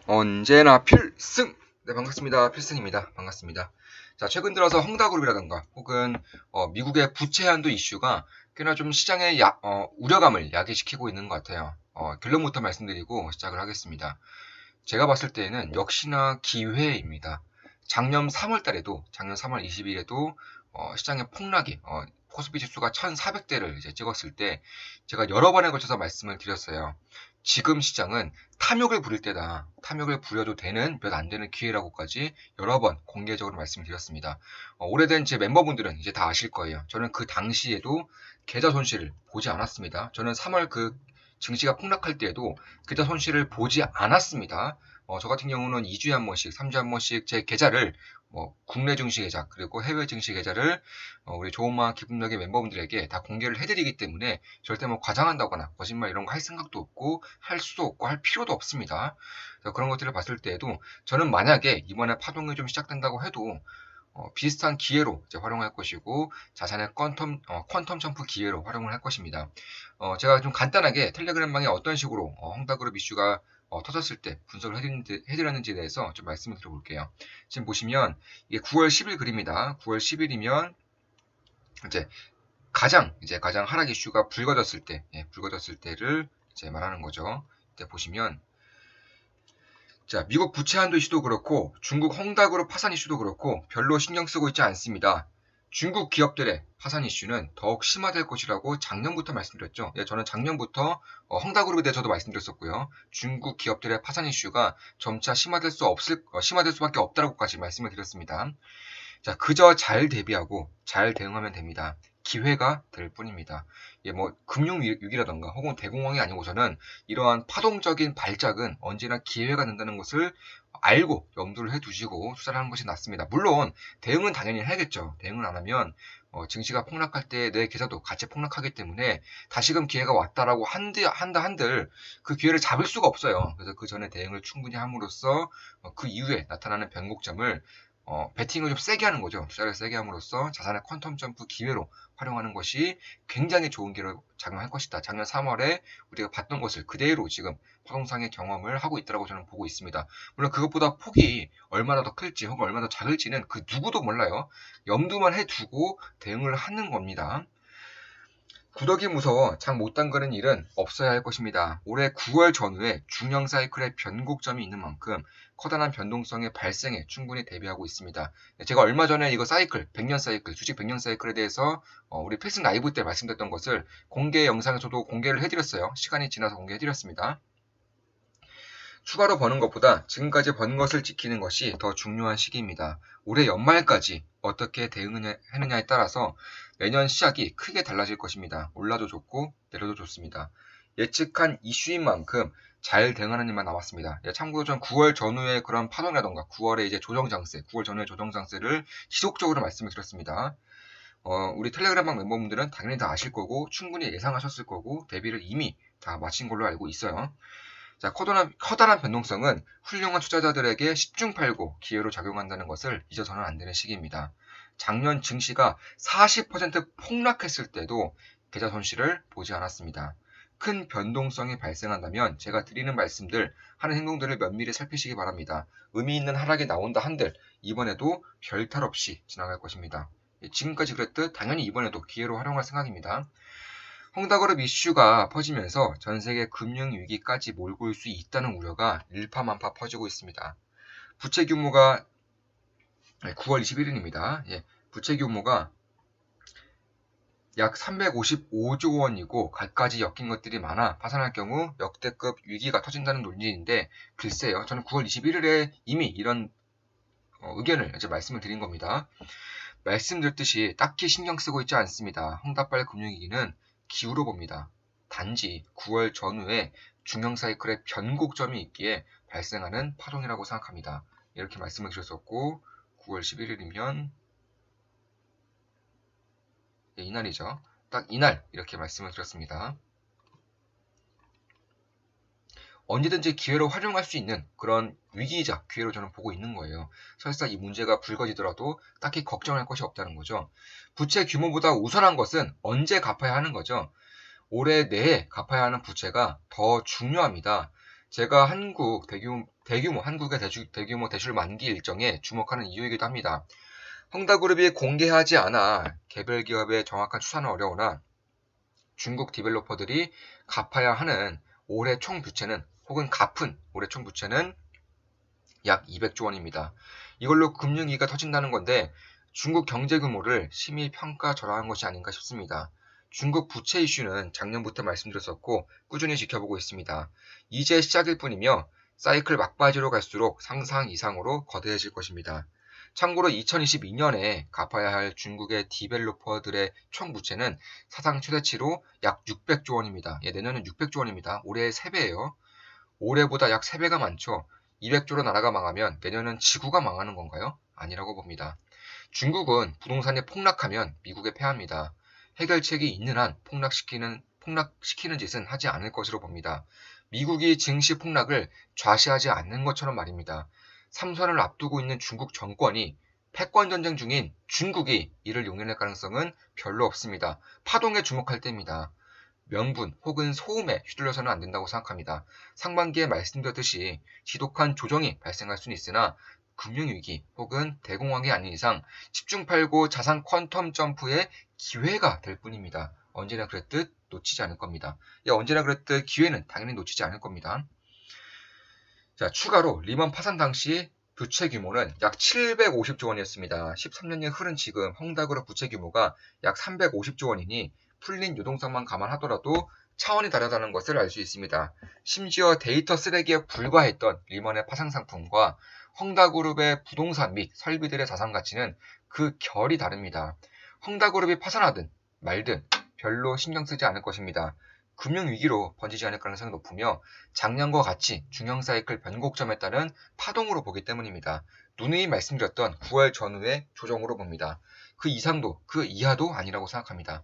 언제나 필승! 네, 반갑습니다. 필승입니다. 반갑습니다. 자, 최근 들어서 헝다그룹이라던가 혹은 미국의 부채 한도 이슈가 꽤나 좀 시장의 우려감을 야기시키고 있는 것 같아요. 결론부터 말씀드리고 시작을 하겠습니다. 제가 봤을 때에는 역시나 기회입니다. 작년 3월 달에도, 작년 3월 20일에도 시장의 폭락이, 코스피 지수가 1,400대를 이제 찍었을 때 제가 여러 번에 걸쳐서 말씀을 드렸어요. 지금 시장은 탐욕을 부릴 때다. 탐욕을 부려도 되는 몇 안 되는 기회라고까지 여러 번 공개적으로 말씀드렸습니다. 오래된 제 멤버분들은 이제 다 아실 거예요. 저는 그 당시에도 계좌 손실을 보지 않았습니다. 저는 3월 그 증시가 폭락할 때에도 계좌 손실을 보지 않았습니다. 저 같은 경우는 2주에 한 번씩, 3주에 한 번씩 제 계좌를 국내 증시 계좌 그리고 해외 증시 계좌를 우리 좋은마음 기쁨력의 멤버분들에게 다 공개를 해드리기 때문에 절대 과장한다거나 거짓말 이런 거 할 생각도 없고 할 수도 없고 할 필요도 없습니다. 그런 것들을 봤을 때에도 저는 만약에 이번에 파동이 좀 시작된다고 해도 비슷한 기회로 이제 활용할 것이고 자산의 퀀텀 점프 기회로 활용을 할 것입니다. 제가 좀 간단하게 텔레그램방에 어떤 식으로 헝다그룹 이슈가 터졌을 때 분석을 해드렸는지에 대해서 좀 말씀을 드려볼게요. 지금 보시면 이게 9월 10일 글입니다. 9월 10일이면 이제 가장 하락 이슈가 불거졌을 때, 불거졌을 때를 이제 말하는 거죠. 이때 보시면 자, 미국 부채 한도 이슈도 그렇고 중국 헝다그룹 파산 이슈도 그렇고 별로 신경 쓰고 있지 않습니다. 중국 기업들의 파산 이슈는 더욱 심화될 것이라고 작년부터 말씀드렸죠. 저는 작년부터 헝다그룹에 대해서도 말씀드렸었고요. 중국 기업들의 파산 이슈가 점차 심화될 수밖에 없다라고까지 말씀을 드렸습니다. 자, 그저 잘 대비하고 잘 대응하면 됩니다. 기회가 될 뿐입니다. 금융 위기라던가 혹은 대공황이 아니고서는 이러한 파동적인 발작은 언제나 기회가 된다는 것을 알고 염두를 해두시고 투자를 하는 것이 낫습니다. 물론 대응은 당연히 해야겠죠. 대응을 안 하면 증시가 폭락할 때 내 계좌도 같이 폭락하기 때문에 다시금 기회가 왔다라고 한들 그 기회를 잡을 수가 없어요. 그래서 그 전에 대응을 충분히 함으로써 그 이후에 나타나는 변곡점을 베팅을 좀 세게 하는 거죠. 투자를 세게 함으로써 자산의 퀀텀 점프 기회로 활용하는 것이 굉장히 좋은 기회로 작용할 것이다. 작년 3월에 우리가 봤던 것을 그대로 지금 파동상의 경험을 하고 있다고 저는 보고 있습니다. 물론 그것보다 폭이 얼마나 더 클지 혹은 얼마나 더 작을지는 그 누구도 몰라요. 염두만 해두고 대응을 하는 겁니다. 구더기 무서워 장 못 담그는 일은 없어야 할 것입니다. 올해 9월 전후에 중형 사이클의 변곡점이 있는 만큼 커다란 변동성의 발생에 충분히 대비하고 있습니다. 제가 얼마 전에 이거 사이클, 100년 사이클, 주식 100년 사이클에 대해서 우리 필승 라이브 때 말씀드렸던 것을 공개 영상에서도 공개를 해드렸어요. 시간이 지나서 공개해드렸습니다. 추가로 버는 것보다 지금까지 번 것을 지키는 것이 더 중요한 시기입니다. 올해 연말까지 어떻게 대응하느냐에 따라서 내년 시작이 크게 달라질 것입니다. 올라도 좋고 내려도 좋습니다. 예측한 이슈인 만큼 잘 대응하는 일만 남았습니다. 참고로 전 9월 전후에 그런 파동이라던가 9월에 이제 조정장세, 9월 전후에 조정장세를 지속적으로 말씀을 드렸습니다. 우리 텔레그램방 멤버분들은 당연히 다 아실 거고 충분히 예상하셨을 거고 대비를 이미 다 마친 걸로 알고 있어요. 자, 커다란 변동성은 훌륭한 투자자들에게 10중 8구 기회로 작용한다는 것을 잊어서는 안 되는 시기입니다. 작년 증시가 40% 폭락했을 때도 계좌 손실을 보지 않았습니다. 큰 변동성이 발생한다면 제가 드리는 말씀들, 하는 행동들을 면밀히 살피시기 바랍니다. 의미 있는 하락이 나온다 한들 이번에도 별탈 없이 지나갈 것입니다. 지금까지 그랬듯 당연히 이번에도 기회로 활용할 생각입니다. 헝다그룹 이슈가 퍼지면서 전세계 금융위기까지 몰고 올 수 있다는 우려가 일파만파 퍼지고 있습니다. 부채 규모가 9월 21일입니다. 부채 규모가 약 355조 원이고 갖가지 엮인 것들이 많아 파산할 경우 역대급 위기가 터진다는 논리인데 글쎄요. 저는 9월 21일에 이미 이런 의견을 이제 말씀을 드린 겁니다. 말씀드렸듯이 딱히 신경 쓰고 있지 않습니다. 헝다빨 금융위기는 기후로 봅니다. 단지 9월 전후에 중형 사이클의 변곡점이 있기에 발생하는 파동이라고 생각합니다. 이렇게 말씀을 드렸었고 9월 11일이면 이날이죠. 딱 이날 이렇게 말씀을 드렸습니다. 언제든지 기회로 활용할 수 있는 그런 위기이자 기회로 저는 보고 있는 거예요. 설사 이 문제가 불거지더라도 딱히 걱정할 것이 없다는 거죠. 부채 규모보다 우선한 것은 언제 갚아야 하는 거죠. 올해 내에 갚아야 하는 부채가 더 중요합니다. 제가 한국의 대규모 대출 만기 일정에 주목하는 이유이기도 합니다. 헝다그룹이 공개하지 않아 개별 기업의 정확한 추산은 어려우나 중국 디벨로퍼들이 갚아야 하는 올해 총 부채는 혹은 갚은 올해 총 부채는 약 200조 원입니다. 이걸로 금융위기가 터진다는 건데 중국 경제 규모를 심히 평가절하한 것이 아닌가 싶습니다. 중국 부채 이슈는 작년부터 말씀드렸었고 꾸준히 지켜보고 있습니다. 이제 시작일 뿐이며 사이클 막바지로 갈수록 상상 이상으로 거대해질 것입니다. 참고로 2022년에 갚아야 할 중국의 디벨로퍼들의 총 부채는 사상 최대치로 약 600조 원입니다. 내년은 600조 원입니다. 올해의 3배예요. 올해보다 약 3배가 많죠. 200조로 나라가 망하면 내년은 지구가 망하는 건가요? 아니라고 봅니다. 중국은 부동산이 폭락하면 미국에 패합니다. 해결책이 있는 한 폭락시키는 짓은 하지 않을 것으로 봅니다. 미국이 증시 폭락을 좌시하지 않는 것처럼 말입니다. 3선을 앞두고 있는 중국 정권이 패권 전쟁 중인 중국이 이를 용인할 가능성은 별로 없습니다. 파동에 주목할 때입니다. 명분 혹은 소음에 휘둘려서는 안 된다고 생각합니다. 상반기에 말씀드렸듯이 지독한 조정이 발생할 수는 있으나 금융위기 혹은 대공황이 아닌 이상 집중 팔고 자산 퀀텀 점프의 기회가 될 뿐입니다. 언제나 그랬듯 놓치지 않을 겁니다. 언제나 그랬듯 기회는 당연히 놓치지 않을 겁니다. 자, 추가로 리먼 파산 당시 부채 규모는 약 750조 원이었습니다. 13년이 흐른 지금 헝다그룹 부채 규모가 약 350조 원이니 풀린 유동성만 감안하더라도 차원이 다르다는 것을 알 수 있습니다. 심지어 데이터 쓰레기에 불과했던 리먼의 파산 상품과 헝다그룹의 부동산 및 설비들의 자산 가치는 그 결이 다릅니다. 헝다그룹이 파산하든 말든 별로 신경 쓰지 않을 것입니다. 금융위기로 번지지 않을 가능성이 높으며 작년과 같이 중형 사이클 변곡점에 따른 파동으로 보기 때문입니다. 누누이 말씀드렸던 9월 전후의 조정으로 봅니다. 그 이상도 그 이하도 아니라고 생각합니다.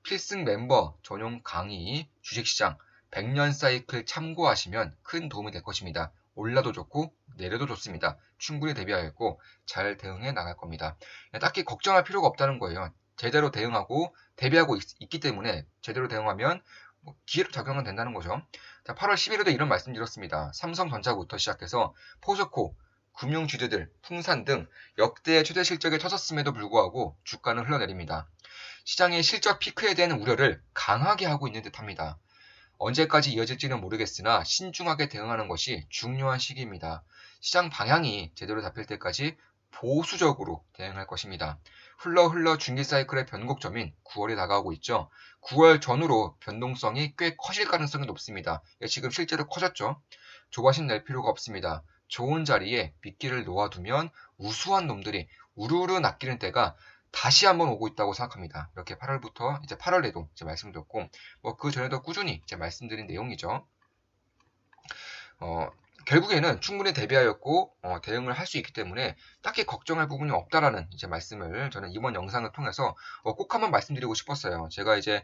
필승 멤버 전용 강의, 주식시장, 100년 사이클 참고하시면 큰 도움이 될 것입니다. 올라도 좋고 내려도 좋습니다. 충분히 대비하였고 잘 대응해 나갈 겁니다. 딱히 걱정할 필요가 없다는 거예요. 제대로 대응하고 대비하고 있기 때문에 제대로 대응하면 기회로 작용은 된다는 거죠. 자, 8월 10일에도 이런 말씀드렸습니다. 삼성전자부터 시작해서 포스코, 금융주주들, 풍산 등 역대 최대 실적에 터졌음에도 불구하고 주가는 흘러내립니다. 시장의 실적 피크에 대한 우려를 강하게 하고 있는 듯합니다. 언제까지 이어질지는 모르겠으나 신중하게 대응하는 것이 중요한 시기입니다. 시장 방향이 제대로 잡힐 때까지 보수적으로 대응할 것입니다. 흘러 중기 사이클의 변곡점인 9월이 다가오고 있죠. 9월 전후로 변동성이 꽤 커질 가능성이 높습니다. 지금 실제로 커졌죠. 조바심 낼 필요가 없습니다. 좋은 자리에 미끼를 놓아두면 우수한 놈들이 우르르 낚이는 때가 다시 한번 오고 있다고 생각합니다. 이렇게 8월부터 이제 8월에도 이제 말씀드렸고, 그 전에도 꾸준히 이제 말씀드린 내용이죠. 결국에는 충분히 대비하였고 대응을 할 수 있기 때문에 딱히 걱정할 부분이 없다라는 이제 말씀을 저는 이번 영상을 통해서 꼭 한번 말씀드리고 싶었어요. 제가 이제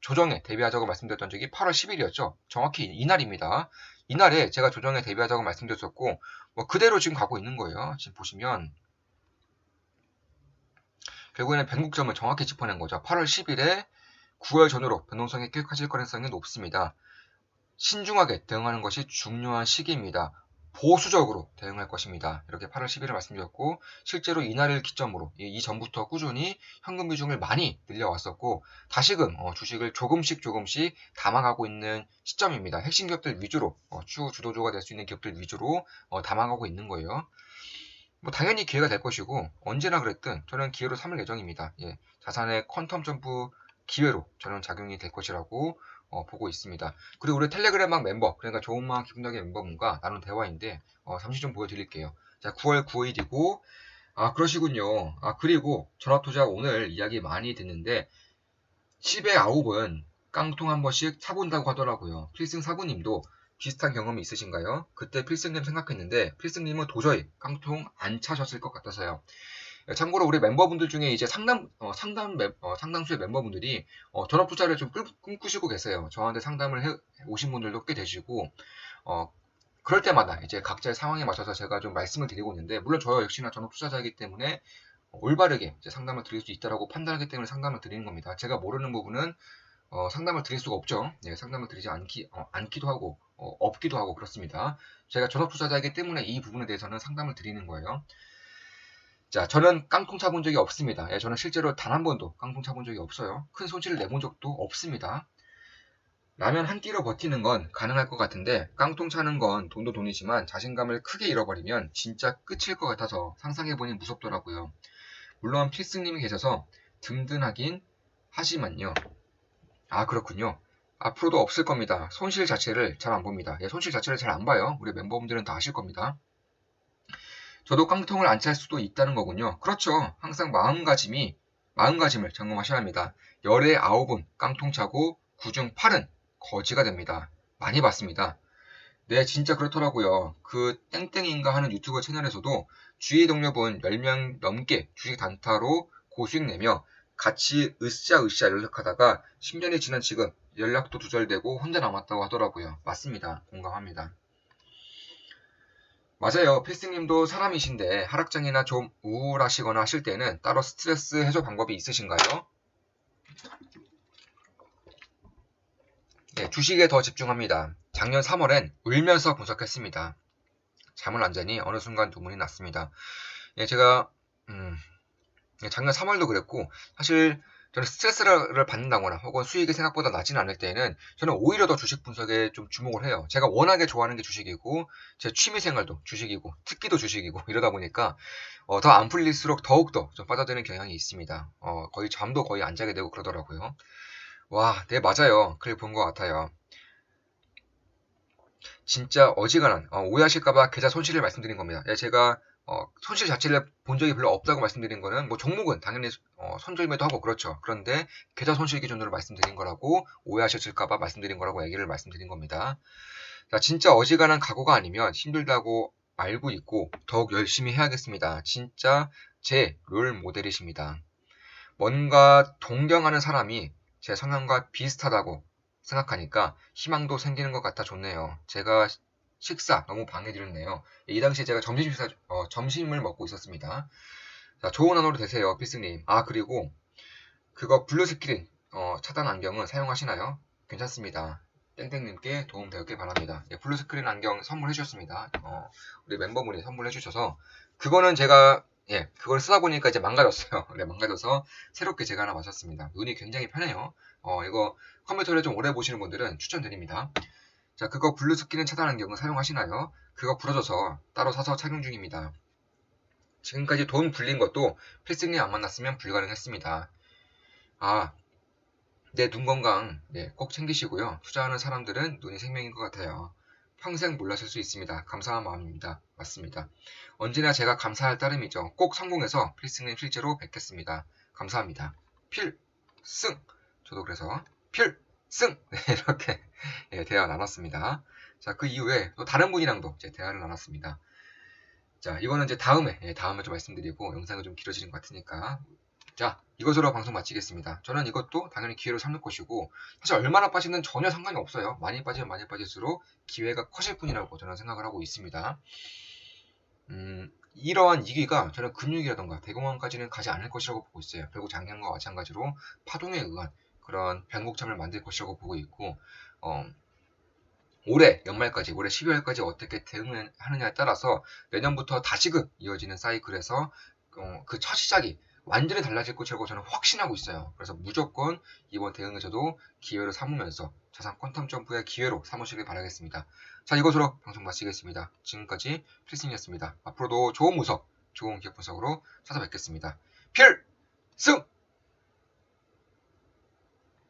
조정에 대비하자고 말씀드렸던 적이 8월 10일이었죠. 정확히 이날입니다. 이날에 제가 조정에 대비하자고 말씀드렸었고 그대로 지금 가고 있는 거예요. 지금 보시면 결국에는 변곡점을 정확히 짚어낸 거죠. 8월 10일에 9월 전후로 변동성이 꽤 커질 가능성이 높습니다. 신중하게 대응하는 것이 중요한 시기입니다. 보수적으로 대응할 것입니다. 이렇게 8월 10일에 말씀드렸고 실제로 이날을 기점으로 이전부터 꾸준히 현금 비중을 많이 늘려왔었고 다시금 주식을 조금씩 담아가고 있는 시점입니다. 핵심 기업들 위주로 추후 주도주가 될 수 있는 기업들 위주로 담아가고 있는 거예요. 당연히 기회가 될 것이고 언제나 그랬든 저는 기회로 삼을 예정입니다. 자산의 퀀텀 점프 기회로 저는 작용이 될 것이라고 보고 있습니다. 그리고 우리 텔레그램방 멤버, 그러니까 좋은 마음 기분 나게 멤버분과 나눈 대화인데 잠시 좀 보여드릴게요. 자, 9월 9일이고 그러시군요. 그리고 전화투자 오늘 이야기 많이 듣는데 10에 9은 깡통 한 번씩 사본다고 하더라고요. 필승 사부님도 비슷한 경험이 있으신가요? 그때 필승님 생각했는데 필승님은 도저히 깡통 안 차셨을 것 같아서요. 참고로 우리 멤버분들 중에 이제 상당수의 멤버분들이 전업 투자를 좀 꿈꾸시고 계세요. 저한테 상담을 해 오신 분들도 꽤 되시고 그럴 때마다 이제 각자의 상황에 맞춰서 제가 좀 말씀을 드리고 있는데 물론 저 역시나 전업 투자자이기 때문에 올바르게 이제 상담을 드릴 수 있다라고 판단하기 때문에 상담을 드리는 겁니다. 제가 모르는 부분은 상담을 드릴 수가 없죠. 상담을 드리지 않기도 하고 없기도 하고 그렇습니다. 제가 전업 투자자이기 때문에 이 부분에 대해서는 상담을 드리는 거예요. 자, 저는 깡통 차본 적이 없습니다. 예, 저는 실제로 단 한 번도 깡통 차본 적이 없어요. 큰 손실을 내본 적도 없습니다. 라면 한 끼로 버티는 건 가능할 것 같은데 깡통 차는 건 돈도 돈이지만 자신감을 크게 잃어버리면 진짜 끝일 것 같아서 상상해보니 무섭더라고요. 물론 필승님이 계셔서 든든하긴 하지만요. 아, 그렇군요. 앞으로도 없을 겁니다. 손실 자체를 잘 안 봅니다. 예, 손실 자체를 잘 안 봐요. 우리 멤버분들은 다 아실 겁니다. 저도 깡통을 안 찰 수도 있다는 거군요. 그렇죠. 항상 마음가짐을 점검하셔야 합니다. 열에 9은 깡통 차고 9중 8은 거지가 됩니다. 많이 봤습니다. 네, 진짜 그렇더라고요. 그 땡땡인가 하는 유튜버 채널에서도 주위 동료분 10명 넘게 주식 단타로 고수익 내며 같이 으쌰으쌰 연락하다가 10년이 지난 지금 연락도 두절되고 혼자 남았다고 하더라고요. 맞습니다. 공감합니다. 맞아요. 필승님도 사람이신데 하락장이나 좀 우울하시거나 하실 때는 따로 스트레스 해소 방법이 있으신가요? 네, 주식에 더 집중합니다. 작년 3월엔 울면서 분석했습니다. 잠을 안 자니 어느 순간 눈물이 났습니다. 예, 제가 작년 3월도 그랬고 사실 저는 스트레스를 받는다거나 혹은 수익이 생각보다 낮진 않을 때에는 저는 오히려 더 주식 분석에 좀 주목을 해요. 제가 워낙에 좋아하는 게 주식이고 제 취미생활도 주식이고 특기도 주식이고 이러다 보니까 더 안 풀릴수록 더욱더 좀 빠져드는 경향이 있습니다. 거의 잠도 거의 안 자게 되고 그러더라고요. 와, 네, 맞아요. 글 본 것 같아요. 진짜 어지간한 오해하실까봐 계좌 손실을 말씀드린 겁니다. 예, 제가 손실 자체를 본 적이 별로 없다고 말씀드린 거는 뭐 종목은 당연히 손절매도 하고 그렇죠. 그런데 계좌 손실 기준으로 말씀드린 거라고 오해하셨을까봐 말씀드린 거라고 얘기를 말씀드린 겁니다. 자, 진짜 어지간한 각오가 아니면 힘들다고 알고 있고 더욱 열심히 해야겠습니다. 진짜 제 롤 모델이십니다. 뭔가 동경하는 사람이 제 성향과 비슷하다고 생각하니까 희망도 생기는 것 같아 좋네요. 제가 식사 너무 방해드렸네요. 이 당시에 제가 점심을 먹고 있었습니다. 자, 좋은 하루로 되세요, 필승님. 아, 그리고 그거 블루 스크린 차단 안경은 사용하시나요? 괜찮습니다. 땡땡님께 도움 되었길 바랍니다. 예, 블루 스크린 안경 선물해 주셨습니다. 우리 멤버분이 선물해 주셔서 그거는 제가 그걸 쓰다 보니까 이제 망가졌어요. 네, 망가져서 새롭게 제가 하나 맞췄습니다. 눈이 굉장히 편해요. 이거 컴퓨터를 좀 오래 보시는 분들은 추천드립니다. 자, 그거 블루 스크린 차단 안경은 사용하시나요? 그거 부러져서 따로 사서 착용 중입니다. 지금까지 돈 불린 것도 필승님 안 만났으면 불가능했습니다. 아, 내 눈 건강 꼭 챙기시고요. 투자하는 사람들은 눈이 생명인 것 같아요. 평생 몰라실 수 있습니다. 감사한 마음입니다. 맞습니다. 언제나 제가 감사할 따름이죠. 꼭 성공해서 필승님 실제로 뵙겠습니다. 감사합니다. 필승! 저도 그래서 필승! 네, 이렇게 대화 나눴습니다. 자, 그 이후에 또 다른 분이랑도 제 대화를 나눴습니다. 자, 이거는 이제 다음에 좀 말씀드리고 영상이 좀 길어지는 것 같으니까 자, 이것으로 방송 마치겠습니다. 저는 이것도 당연히 기회로 삼을 것이고 사실 얼마나 빠지는 전혀 상관이 없어요. 많이 빠지면 많이 빠질수록 기회가 커질 뿐이라고 저는 생각을 하고 있습니다. 이러한 위기가 저는 금융위기라던가 대공황까지는 가지 않을 것이라고 보고 있어요. 결국 작년과 마찬가지로 파동에 의한 그런 변곡점을 만들 것이라고 보고 있고 올해 연말까지, 올해 12월까지 어떻게 대응하느냐에 따라서 내년부터 다시금 이어지는 사이클에서 그 첫 시작이 완전히 달라질 것이라고 저는 확신하고 있어요. 그래서 무조건 이번 대응에서도 기회로 삼으면서 자산 퀀텀 점프의 기회로 삼으시길 바라겠습니다. 자, 이것으로 방송 마치겠습니다. 지금까지 필승이었습니다. 앞으로도 좋은 분석, 좋은 기업 분석으로 찾아뵙겠습니다. 필승!